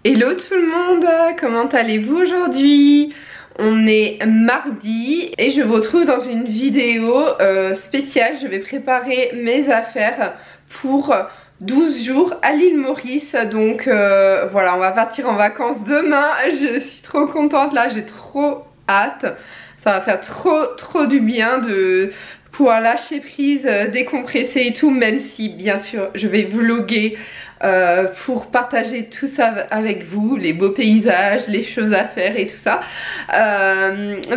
Hello tout le monde, comment allez-vous aujourd'hui? On est mardi et je vous retrouve dans une vidéo spéciale. Je vais préparer mes affaires pour 12 jours à l'île Maurice. Donc voilà, on va partir en vacances demain. Je suis trop contente là, j'ai trop hâte. Ça va faire trop du bien de pouvoir lâcher prise, décompresser et tout, même si bien sûr je vais vlogger pour partager tout ça avec vous, les beaux paysages, les choses à faire et tout ça.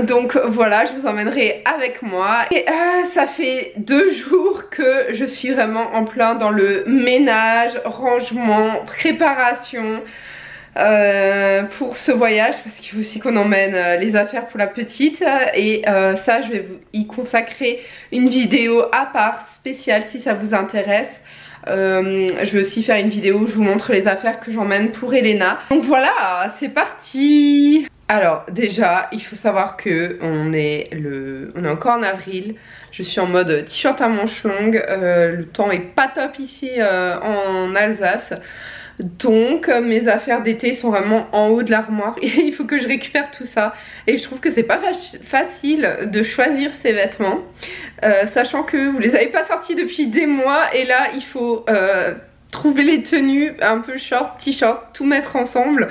Donc voilà, je vous emmènerai avec moi. Et ça fait 2 jours que je suis vraiment en plein dans le ménage, rangement, préparation pour ce voyage, parce qu'il faut aussi qu'on emmène les affaires pour la petite, et ça je vais y consacrer une vidéo à part spéciale si ça vous intéresse. Je vais aussi faire une vidéo où je vous montre les affaires que j'emmène pour Elena. Donc voilà, c'est parti. Alors déjà, il faut savoir que on est encore en avril. Je suis en mode t-shirt à manches longues. Le temps est pas top ici en Alsace. Donc mes affaires d'été sont vraiment en haut de l'armoire et il faut que je récupère tout ça. Et je trouve que c'est pas facile de choisir ses vêtements, sachant que vous les avez pas sortis depuis des mois. Et là il faut trouver les tenues un peu short, t-shirt, tout mettre ensemble.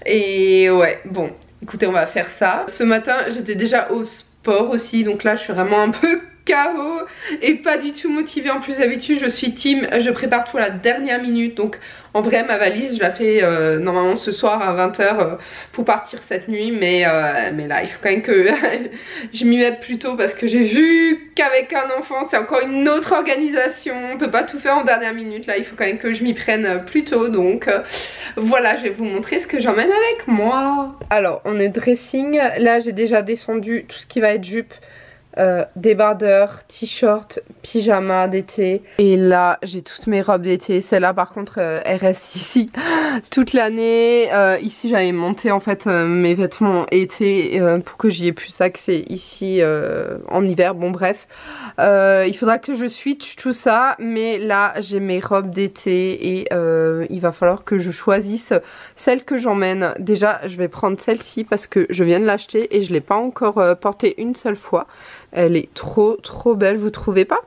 Et ouais, bon, écoutez, on va faire ça. Ce matin j'étais déjà au sport aussi, donc là je suis vraiment un peu KO et pas du tout motivée. En plus d'habitude je suis team, je prépare tout à la dernière minute. Donc en vrai ma valise je la fais normalement ce soir à 20 h pour partir cette nuit. Mais là il faut quand même que je m'y mette plus tôt, parce que j'ai vu qu'avec un enfant c'est encore une autre organisation. On peut pas tout faire en dernière minute. Là il faut quand même que je m'y prenne plus tôt. Donc voilà, je vais vous montrer ce que j'emmène avec moi. Alors on est dressing. Là j'ai déjà descendu tout ce qui va être jupe, débardeur, t-shirt, pyjama d'été. Et là j'ai toutes mes robes d'été. Celle-là par contre elle reste ici toute l'année. Ici j'avais monté en fait mes vêtements été pour que j'y ai plus accès ici en hiver. Bon bref, il faudra que je switch tout ça. Mais là j'ai mes robes d'été et il va falloir que je choisisse celle que j'emmène. Déjà je vais prendre celle-ci parce que je viens de l'acheter et je l'ai pas encore portée une seule fois. Elle est trop belle, vous trouvez pas?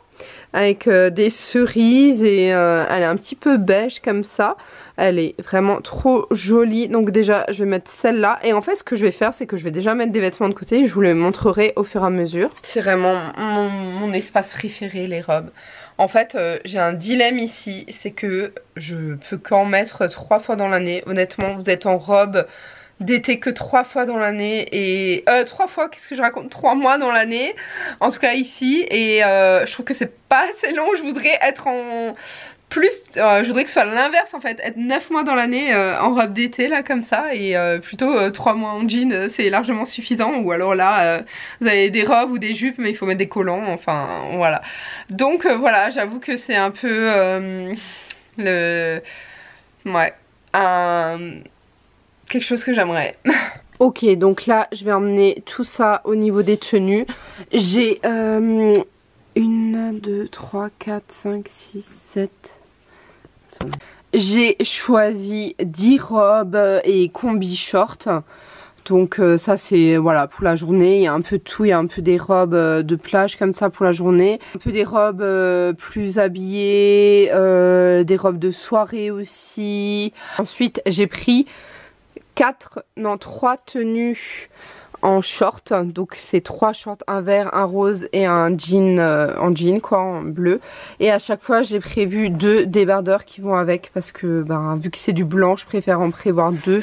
Avec des cerises et elle est un petit peu beige comme ça. Elle est vraiment trop jolie. Donc déjà je vais mettre celle-là. Et en fait ce que je vais faire, c'est que je vais déjà mettre des vêtements de côté. Je vous les montrerai au fur et à mesure. C'est vraiment mon espace préféré, les robes. En fait j'ai un dilemme ici. C'est que je peux qu'en mettre 3 fois dans l'année. Honnêtement, vous êtes en robe d'été que 3 fois dans l'année. Et 3 fois, qu'est-ce que je raconte, 3 mois dans l'année, en tout cas ici. Et je trouve que c'est pas assez long. Je voudrais être en plus, je voudrais que ce soit l'inverse en fait, être 9 mois dans l'année en robe d'été là comme ça. Et plutôt 3 mois en jean, c'est largement suffisant. Ou alors là vous avez des robes ou des jupes mais il faut mettre des collants, enfin voilà. Donc voilà, j'avoue que c'est un peu ouais, quelque chose que j'aimerais. Ok, donc là je vais emmener tout ça au niveau des tenues. J'ai 1, 2, 3, 4, 5, 6, 7. J'ai choisi 10 robes et combi short. Donc ça c'est voilà pour la journée. Il y a un peu de tout, il y a un peu des robes de plage comme ça pour la journée, un peu des robes plus habillées, des robes de soirée aussi. Ensuite j'ai pris 3 tenues en short. Donc c'est 3 shorts, un vert, un rose et un jean en jean quoi, en bleu. Et à chaque fois j'ai prévu 2 débardeurs qui vont avec, parce que ben, vu que c'est du blanc je préfère en prévoir 2.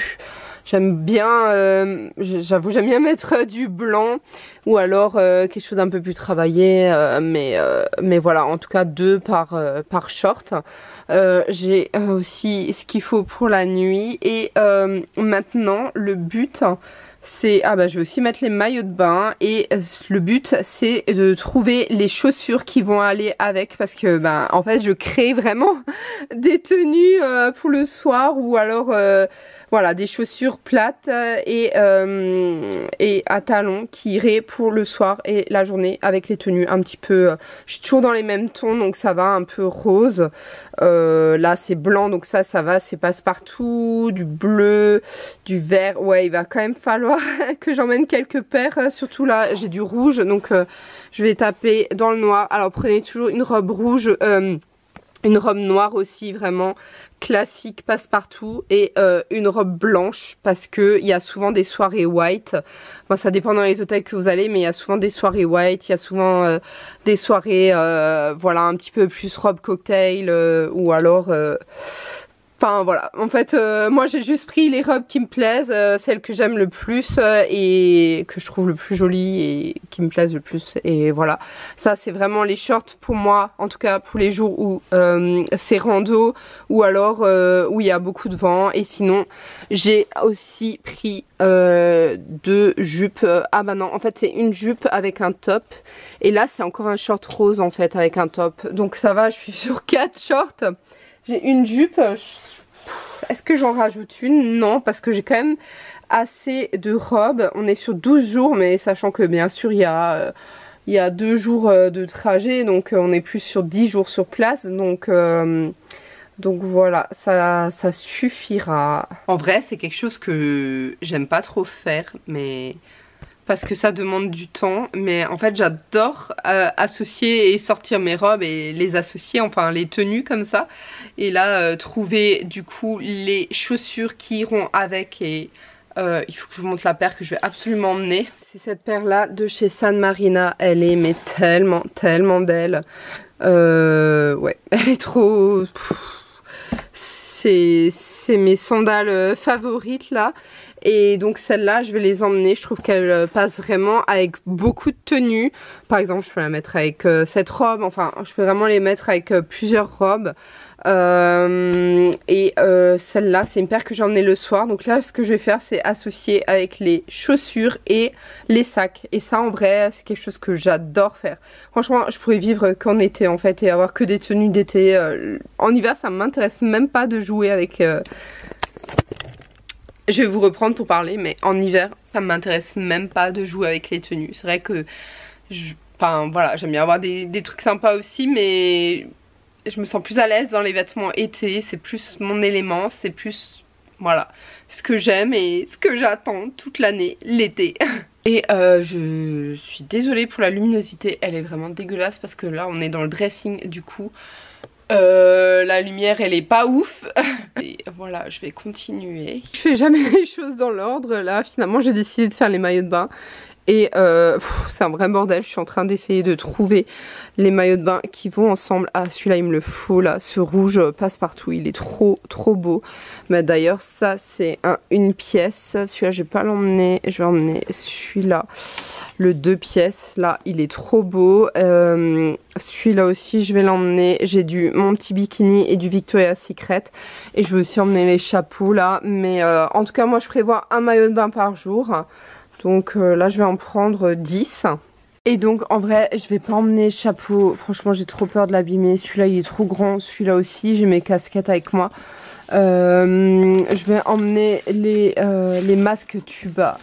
J'aime bien, j'avoue j'aime bien mettre du blanc ou alors quelque chose d'un peu plus travaillé, mais voilà, en tout cas 2 par short. J'ai aussi ce qu'il faut pour la nuit. Et maintenant le but c'est... Ah bah je vais aussi mettre les maillots de bain et le but c'est de trouver les chaussures qui vont aller avec parce que bah en fait je crée vraiment des tenues pour le soir ou alors voilà des chaussures plates et à talons qui iraient pour le soir et la journée avec les tenues un petit peu... je suis toujours dans les mêmes tons donc ça va, un peu rose. Là c'est blanc donc ça va, c'est passe-partout, du bleu, du vert. Ouais, il va quand même falloir que j'emmène quelques paires, surtout là j'ai du rouge donc je vais taper dans le noir. Alors prenez toujours une robe rouge, une robe noire aussi vraiment classique passe-partout et une robe blanche parce que il y a souvent des soirées white. Bon, ça dépend dans les hôtels que vous allez mais il y a souvent des soirées white, il y a souvent des soirées voilà un petit peu plus robe cocktail ou alors enfin voilà, en fait moi j'ai juste pris les robes qui me plaisent, celles que j'aime le plus et que je trouve le plus jolies et qui me plaisent le plus et voilà. Ça c'est vraiment les shorts pour moi, en tout cas pour les jours où c'est rando ou alors où il y a beaucoup de vent. Et sinon j'ai aussi pris deux jupes, ah bah non en fait c'est une jupe avec un top et là c'est encore un short rose en fait avec un top. Donc ça va, je suis sur 4 shorts. J'ai une jupe, est-ce que j'en rajoute une? Non, parce que j'ai quand même assez de robes. On est sur 12 jours, mais sachant que bien sûr il y a 2 jours de trajet, donc on est plus sur 10 jours sur place. Donc voilà, ça suffira. En vrai, c'est quelque chose que j'aime pas trop faire, mais... parce que ça demande du temps, mais en fait j'adore associer et sortir mes robes et les associer, enfin les tenues comme ça. Et là trouver du coup les chaussures qui iront avec et il faut que je vous montre la paire que je vais absolument emmener. C'est cette paire là de chez San Marina, elle est mais tellement belle. Ouais, elle est trop... c'est mes sandales favorites là. Et donc celle-là je vais les emmener, je trouve qu'elle passe vraiment avec beaucoup de tenues. Par exemple je peux la mettre avec cette robe, enfin je peux vraiment les mettre avec plusieurs robes. Celle-là c'est une paire que j'ai emmenée le soir. Donc là ce que je vais faire c'est associer avec les chaussures et les sacs. Et ça en vrai c'est quelque chose que j'adore faire. Franchement je pourrais vivre qu'en été en fait et avoir que des tenues d'été. En hiver ça m'intéresse même pas de jouer avec... Je vais vous reprendre pour parler, mais en hiver, ça m'intéresse même pas de jouer avec les tenues. C'est vrai que, enfin voilà, j'aime bien avoir des trucs sympas aussi, mais je me sens plus à l'aise dans les vêtements été. C'est plus mon élément, c'est plus, voilà, ce que j'aime et ce que j'attends toute l'année, l'été. Et je suis désolée pour la luminosité, elle est vraiment dégueulasse parce que là, on est dans le dressing du coup. La lumière elle est pas ouf. Et voilà, je vais continuer. Je fais jamais les choses dans l'ordre. Là finalement j'ai décidé de faire les maillots de bain. Et c'est un vrai bordel. Je suis en train d'essayer de trouver les maillots de bain qui vont ensemble. Ah celui-là il me le faut là. Ce rouge passe partout. Il est trop beau. Mais d'ailleurs ça c'est une pièce. Celui-là je vais pas l'emmener. Je vais emmener celui-là. Le 2 pièces, là, il est trop beau. Celui-là aussi, je vais l'emmener. J'ai mon petit bikini et du Victoria's Secret. Et je vais aussi emmener les chapeaux, là. Mais en tout cas, moi, je prévois un maillot de bain par jour. Donc là, je vais en prendre 10. Et donc, en vrai, je vais pas emmener le chapeau. Franchement, j'ai trop peur de l'abîmer. Celui-là, il est trop grand. Celui-là aussi, j'ai mes casquettes avec moi. Je vais emmener les masques tuba.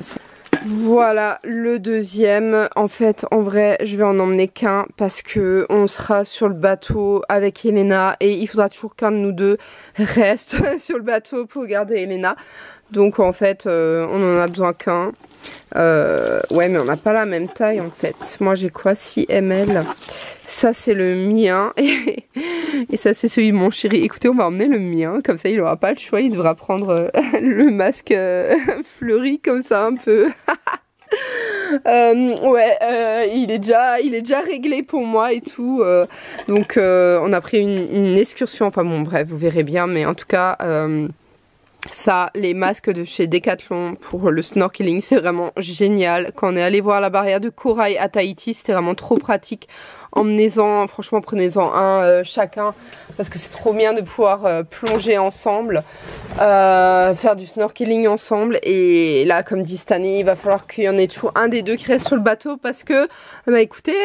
Voilà le deuxième. En fait en vrai je vais en emmener qu'un parce que on sera sur le bateau avec Elena et il faudra toujours qu'un de nous deux reste sur le bateau pour garder Elena. Donc en fait on en a besoin qu'un. Ouais mais on n'a pas la même taille en fait. Moi j'ai quoi, 6 ml. Ça c'est le mien et ça c'est celui de mon chéri. Écoutez, on va emmener le mien, comme ça il aura pas le choix, il devra prendre le masque fleuri comme ça un peu. Il est déjà réglé pour moi et tout. Donc on a pris une excursion, enfin bon bref vous verrez bien, mais en tout cas Ça, les masques de chez Decathlon pour le snorkeling, c'est vraiment génial. Quand on est allé voir la barrière de corail à Tahiti, c'était vraiment trop pratique. Emmenez-en, franchement prenez-en un chacun, parce que c'est trop bien de pouvoir plonger ensemble, faire du snorkeling ensemble. Et là, comme dit cette année, il va falloir qu'il y en ait toujours un des deux qui reste sur le bateau, parce que, bah écoutez,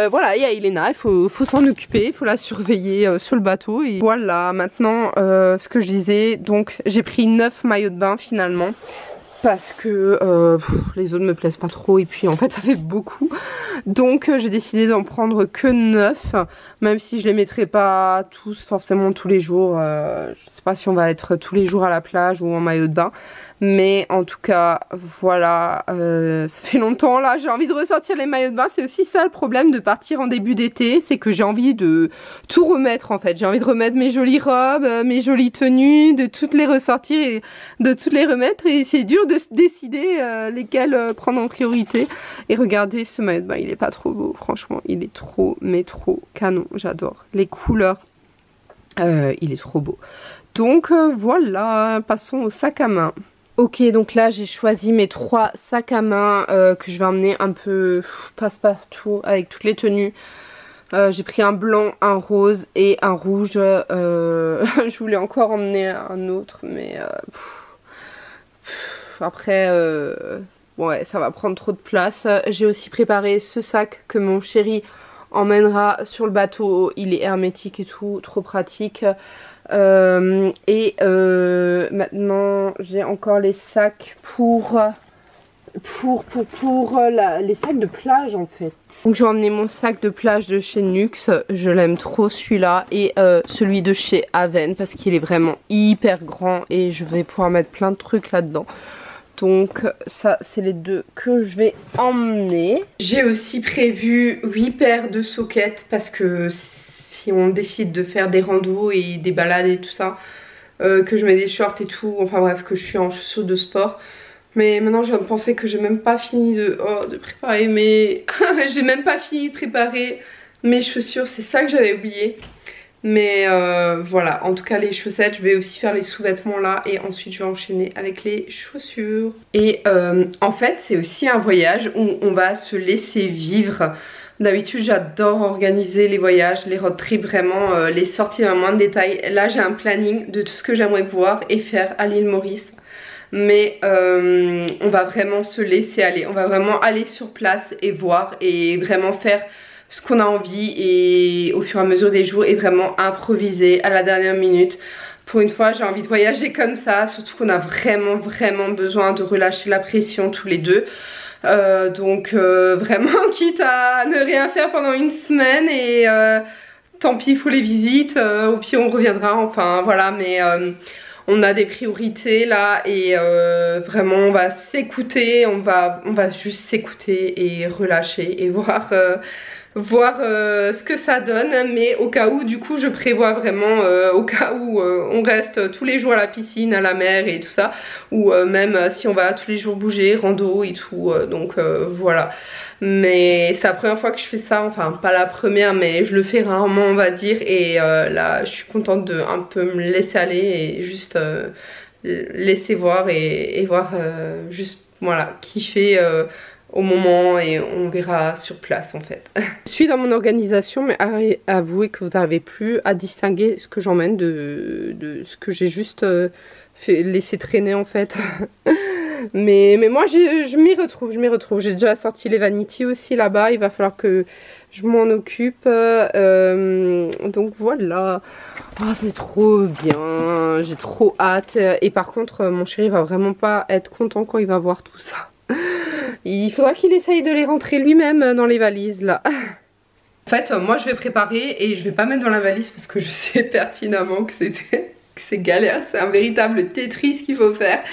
voilà, il y a Elena, il faut s'en occuper, il faut la surveiller sur le bateau. Et voilà, maintenant, ce que je disais, donc j'ai pris 9 maillots de bain finalement. Parce que les autres me plaisent pas trop et puis en fait ça fait beaucoup. Donc j'ai décidé d'en prendre que 9. Même si je les mettrai pas tous forcément tous les jours. Je sais pas si on va être tous les jours à la plage ou en maillot de bain. Mais en tout cas voilà, ça fait longtemps là, j'ai envie de ressortir les maillots de bain. C'est aussi ça le problème de partir en début d'été, c'est que j'ai envie de tout remettre en fait. J'ai envie de remettre mes jolies robes, mes jolies tenues, de toutes les ressortir et de toutes les remettre. Et c'est dur de se décider lesquelles prendre en priorité. Et regardez ce maillot de bain, il est pas trop beau franchement, il est trop mais trop canon, j'adore. Les couleurs, il est trop beau. Donc voilà, passons au sac à main. Ok, donc là j'ai choisi mes 3 sacs à main que je vais emmener un peu passe-partout avec toutes les tenues. J'ai pris un blanc, un rose et un rouge. Je voulais encore emmener un autre, mais après, ouais, ça va prendre trop de place. J'ai aussi préparé ce sac que mon chéri emmènera sur le bateau. Il est hermétique et tout, trop pratique. Maintenant j'ai encore les sacs pour les sacs de plage en fait. Donc je vais emmener mon sac de plage de chez Nux, je l'aime trop celui-là, et celui de chez Aven parce qu'il est vraiment hyper grand et je vais pouvoir mettre plein de trucs là-dedans. Donc ça c'est les deux que je vais emmener. J'ai aussi prévu 8 paires de soquettes parce que si on décide de faire des randos et des balades et tout ça, que je mets des shorts et tout, enfin bref, que je suis en chaussures de sport. Mais maintenant je viens de penser que j'ai même pas fini de préparer mes... j'ai même pas fini de préparer mes chaussures, c'est ça que j'avais oublié. Mais voilà, en tout cas les chaussettes, je vais aussi faire les sous-vêtements là et ensuite je vais enchaîner avec les chaussures. Et en fait c'est aussi un voyage où on va se laisser vivre. D'habitude j'adore organiser les voyages, les road trips, vraiment les sorties dans le moindre détail. Là j'ai un planning de tout ce que j'aimerais voir et faire à l'île Maurice. Mais on va vraiment se laisser aller, on va vraiment aller sur place et voir et vraiment faire ce qu'on a envie et au fur et à mesure des jours et vraiment improviser à la dernière minute. Pour une fois j'ai envie de voyager comme ça, surtout qu'on a vraiment besoin de relâcher la pression tous les deux. Donc vraiment quitte à ne rien faire pendant une semaine et tant pis pour les visites, au pire on reviendra, enfin voilà, mais on a des priorités là et vraiment on va s'écouter, on va juste s'écouter et relâcher et voir ce que ça donne. Mais au cas où, du coup je prévois vraiment au cas où on reste tous les jours à la piscine, à la mer et tout ça, ou même si on va tous les jours bouger, rando et tout, donc voilà. Mais c'est la première fois que je fais ça, enfin pas la première mais je le fais rarement on va dire. Et là je suis contente de un peu me laisser aller et juste laisser voir et voir juste voilà kiffer au moment et on verra sur place en fait. Je suis dans mon organisation mais avouez que vous n'arrivez plus à distinguer ce que j'emmène de ce que j'ai juste laissé traîner en fait. Mais moi je m'y retrouve, j'ai déjà sorti les vanities aussi là-bas, il va falloir que je m'en occupe, donc voilà. Oh, c'est trop bien, j'ai trop hâte. Et par contre mon chéri va vraiment pas être content quand il va voir tout ça. Il faudra qu'il essaye de les rentrer lui-même dans les valises là. En fait moi je vais préparer et je vais pas mettre dans la valise parce que je sais pertinemment que c'est galère, c'est un véritable Tetris qu'il faut faire.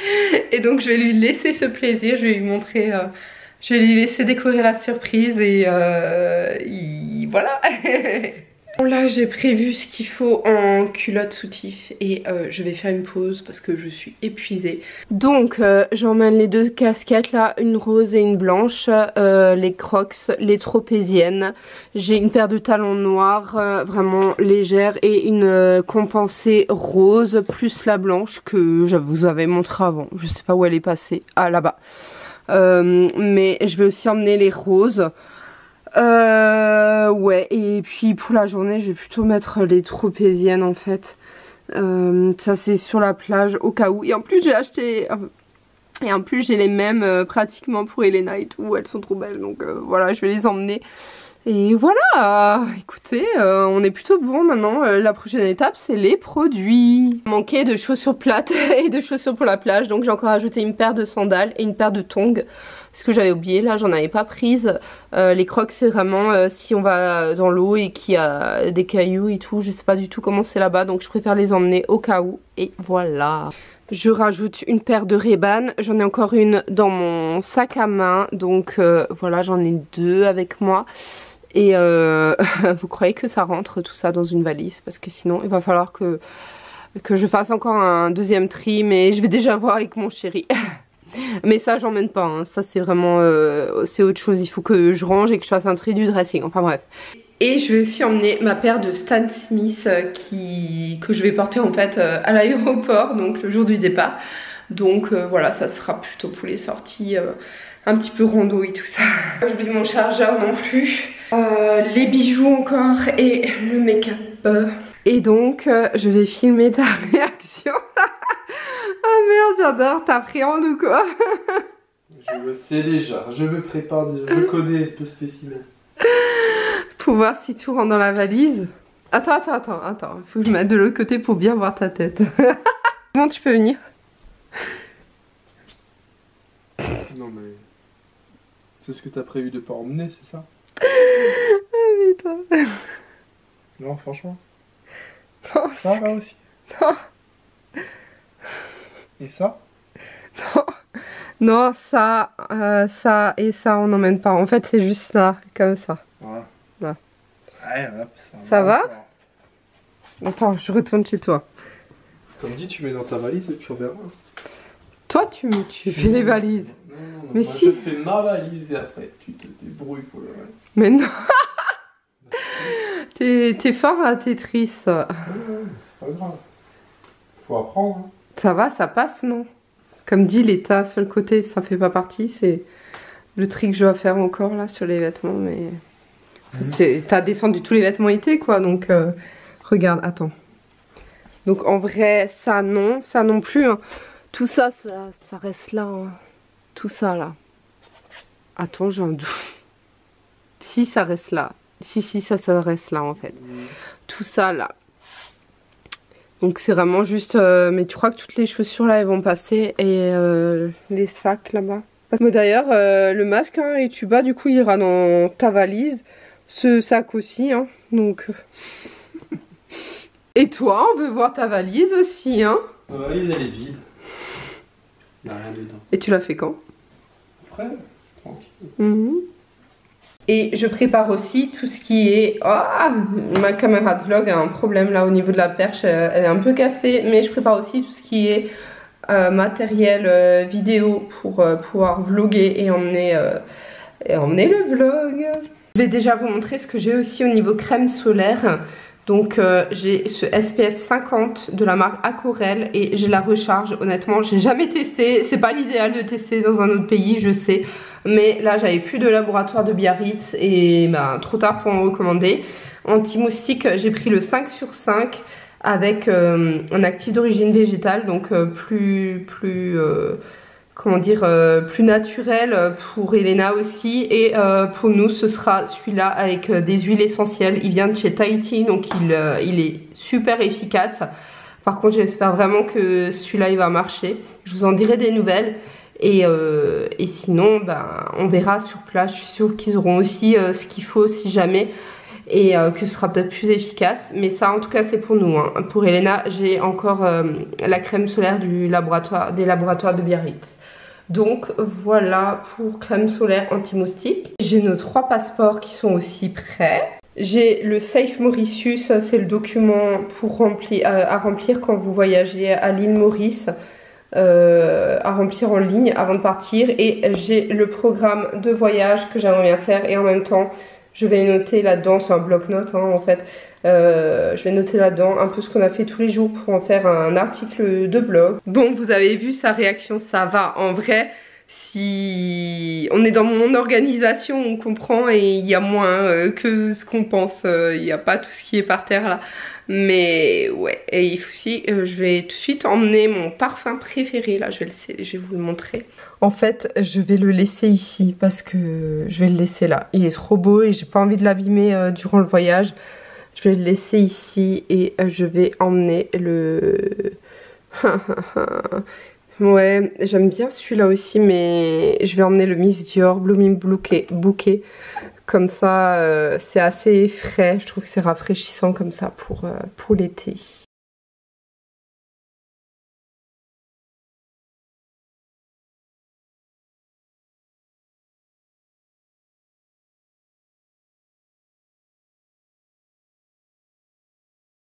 Et donc je vais lui laisser ce plaisir, je vais lui montrer, je vais lui laisser décorer la surprise et voilà. Là j'ai prévu ce qu'il faut en culotte soutif et je vais faire une pause parce que je suis épuisée. Donc j'emmène les deux casquettes là, une rose et une blanche, les Crocs, les tropéziennes. J'ai une paire de talons noirs vraiment légère et une compensée rose plus la blanche que je vous avais montré avant. Je sais pas où elle est passée, ah là-bas. Mais je vais aussi emmener les roses. Ouais, et puis pour la journée je vais plutôt mettre les tropéziennes en fait. Ça c'est sur la plage au cas où. Et en plus j'ai acheté et en plus j'ai les mêmes pratiquement pour Elena et tout. Elles sont trop belles donc voilà, je vais les emmener. Et voilà, écoutez, on est plutôt bon maintenant. La prochaine étape c'est les produits. Manquait de chaussures plates et de chaussures pour la plage, donc j'ai encore ajouté une paire de sandales et une paire de tongs. Ce que j'avais oublié, là j'en avais pas prise. Les Crocs c'est vraiment si on va dans l'eau et qu'il y a des cailloux et tout, je sais pas du tout comment c'est là-bas, donc je préfère les emmener au cas où. Et voilà. Je rajoute une paire de Ray-Ban, j'en ai encore une dans mon sac à main, donc voilà, j'en ai deux avec moi. Et vous croyez que ça rentre tout ça dans une valise? Parce que sinon il va falloir que je fasse encore un deuxième tri, mais je vais déjà voir avec mon chéri. Mais ça j'emmène pas, hein. Ça c'est vraiment c'est autre chose, il faut que je range et que je fasse un tri du dressing, enfin bref. Et je vais aussi emmener ma paire de Stan Smith que je vais porter en fait à l'aéroport, donc le jour du départ. Donc voilà, ça sera plutôt pour les sorties un petit peu rando et tout ça. J'oublie mon chargeur non plus, les bijoux encore et le make-up. Et donc je vais filmer ta réaction. Oh merde, j'adore, t'appréhendes ou quoi? Je le sais déjà, je me prépare déjà, je connais le spécimen. Pour voir si tout rentre dans la valise. Attends, faut que je mette de l'autre côté pour bien voir ta tête. Comment tu peux venir? Non mais... C'est ce que t'as prévu de pas emmener, c'est ça? Ah putain. Non, franchement. Non, ça va aussi. Non. Et ça? Non, non, ça et ça on n'emmène pas. En fait c'est juste là, comme ça. Voilà. Là. Ouais, hop, ça va? Attends, je retourne chez toi. Comme dit, tu mets dans ta valise et puis on verra. Toi tu fais les valises. Non, mais moi, si. je fais ma valise et après tu te débrouilles pour le reste. Mais non. T'es fort à Tetris. Ouais, c'est pas grave. Faut apprendre. Hein. Ça va, ça passe, non? Comme dit, l'état sur le côté, ça fait pas partie. C'est le tri que je dois faire encore là sur les vêtements. Mais t'as descendu tous les vêtements été quoi. Donc regarde, attends. Donc en vrai, ça non plus. Hein. Tout ça, ça reste là. Hein. Tout ça là. Attends, j'ai un doute. Si, ça reste là. Si, ça reste là en fait. Tout ça là. Donc c'est vraiment juste... mais tu crois que toutes les chaussures là elles vont passer et les sacs là-bas. Mais d'ailleurs le masque hein, et tuba du coup il ira dans ta valise. Ce sac aussi hein. Donc... Et toi on veut voir ta valise aussi hein. Ma valise elle est vide. Il n'y a rien dedans. Et tu l'as fait quand? Après, tranquille. Et je prépare aussi tout ce qui est... Oh, ma caméra de vlog a un problème là au niveau de la perche, elle est un peu cassée. Mais je prépare aussi tout ce qui est matériel vidéo pour pouvoir vlogger et emmener le vlog. Je vais déjà vous montrer ce que j'ai aussi au niveau crème solaire. Donc j'ai ce SPF 50 de la marque Aquarelle et j'ai la recharge. Honnêtement j'ai jamais testé, c'est pas l'idéal de tester dans un autre pays je sais. Mais là j'avais plus de laboratoire de Biarritz et bah, trop tard pour en recommander. Anti-moustique j'ai pris le 5 sur 5 avec un actif d'origine végétale. Donc comment dire, plus naturel pour Elena aussi. Et pour nous ce sera celui-là avec des huiles essentielles. Il vient de chez Tahiti donc il est super efficace. Par contre j'espère vraiment que celui-là il va marcher. Je vous en dirai des nouvelles. Et sinon ben, on verra sur place. Je suis sûre qu'ils auront aussi ce qu'il faut si jamais. Et que ce sera peut-être plus efficace. Mais ça en tout cas c'est pour nous hein. Pour Elena j'ai encore la crème solaire des laboratoires de Biarritz. Donc voilà pour crème solaire anti-moustique. J'ai nos 3 passeports qui sont aussi prêts. J'ai le Safe Mauritius, c'est le document pour à remplir quand vous voyagez à l'île Maurice, à remplir en ligne avant de partir. Et j'ai le programme de voyage que j'aimerais bien faire et en même temps je vais noter là-dedans, c'est un bloc-notes hein, en fait, je vais noter là-dedans un peu ce qu'on a fait tous les jours pour en faire un article de blog. Bon, vous avez vu sa réaction, ça va en vrai. Si on est dans mon organisation, on comprend et il y a moins que ce qu'on pense, il n'y a pas tout ce qui est par terre là. Mais ouais, et il faut aussi, je vais tout de suite emmener mon parfum préféré là, je vais vous le montrer. En fait, je vais le laisser ici parce que je vais le laisser là. Il est trop beau et j'ai pas envie de l'abîmer durant le voyage. Je vais le laisser ici et je vais emmener le... Ouais, j'aime bien celui-là aussi, mais je vais emmener le Miss Dior Blooming Bouquet. Comme ça, c'est assez frais. Je trouve que c'est rafraîchissant comme ça pour l'été.